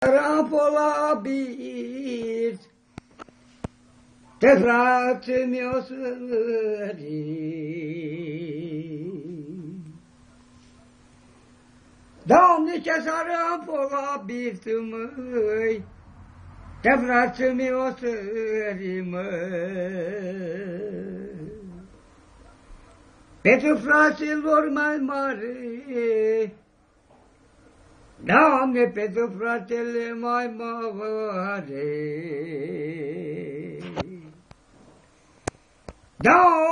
Rapolabit, te frate mi-o sări. Doamne, ce s-a rapolabit, măi, te frate mi-o sări, măi. Pentru fraților mai mare, Doamne, pentru fratele mai mare. Doamne,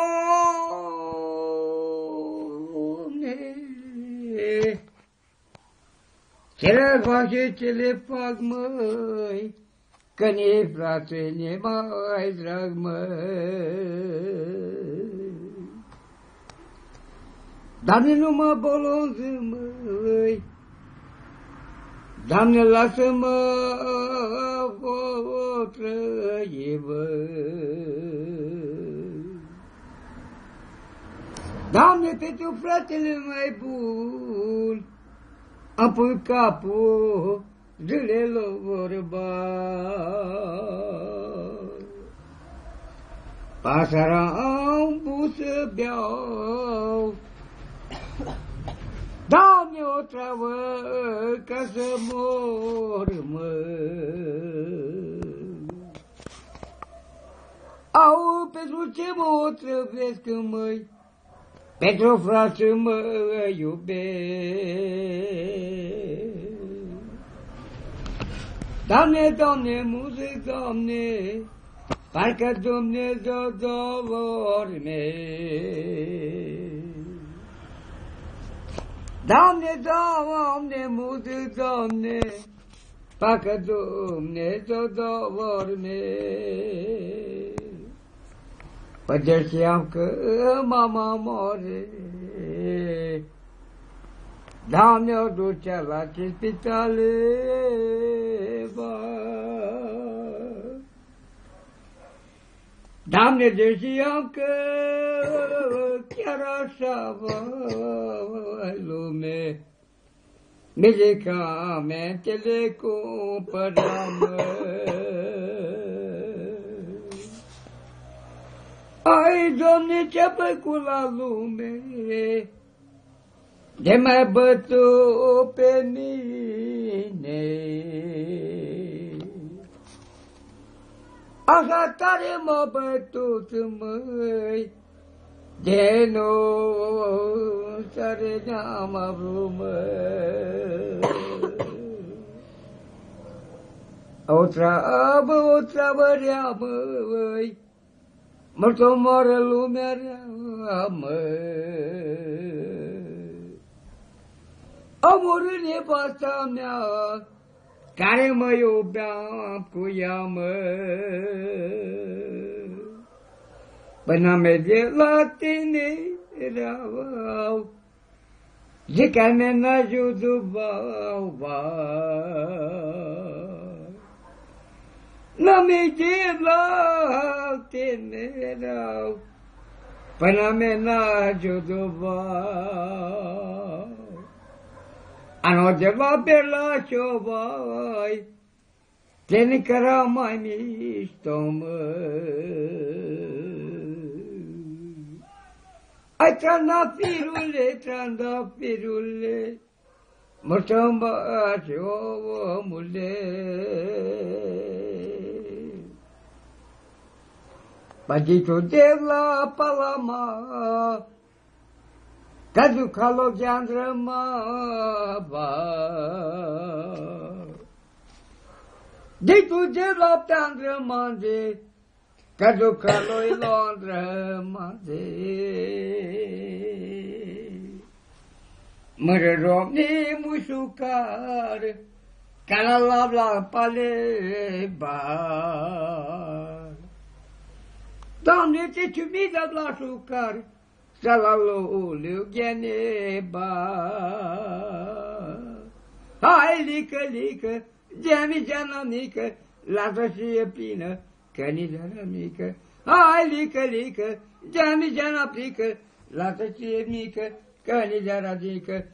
ce le fac și ce le fac, măi, că ne frate ne mai drag, măi. Doamne, nu mă bolonză, măi, Doamne, lasă-mă o trăie, Doamne, pentru fratele mai bun, am pus capul zilelor bani. Pasăra am pus să beau, Doamne, o travă ca să mor, măi. Au, pentru ce mă otrăvesc, măi? Pentru frate mă iubesc. Doamne, Doamne, muzic, Doamne, parcă Dumnezeu dorme. Doamne, Doamne, muzic, Doamne, parcă Dumnezeu dorme. Păi știam că mama moare, Doamne, o ducea la ce spitale, Doamne, știam că chiar așa vai lume, medicamentele cumpăram. Ai, Doamne, ce-a făcut la lume, de mai bătut pe mine. Așa tare m-a bătut, măi, de nu tare n-am avut, măi. O treabă rea, măi, mă-ți omoară lumea rea, măi. Omorâ nevasta mea, care mă iubeam cu ea, măi. Până merge la tine, erau, zic că mea n-ajută, n-am merge la tine, erau, până mea n-ajută, Ano de va pe la ciovai, tine căra mai mișto, măi. Ai trandafirule, mă să-mi baci omule. Băditul de la Palama, că duc alogeandră mava. Ditul de la Teandră mande, că duc aloi Londră mande. Mără romni mușucar, ca la paleba. Doamne, ce ciumida la șucar, Salalulu geneba. Hai, lică, gemi genamică, lasă și e plină, cănițără mică. Hai, lică, gemi genaplică, lasă și e mică, cănițără mică.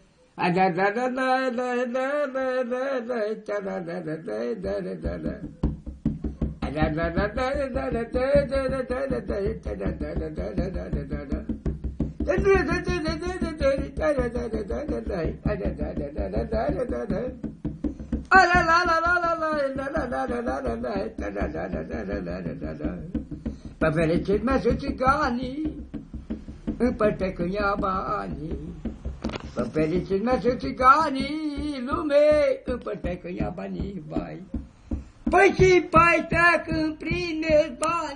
Pe fericit merge țiganii, împărte când ia banii. Pe fericit merge țiganii, lume, împărte când ia banii, vai. Păi și pai trec în prinde banii.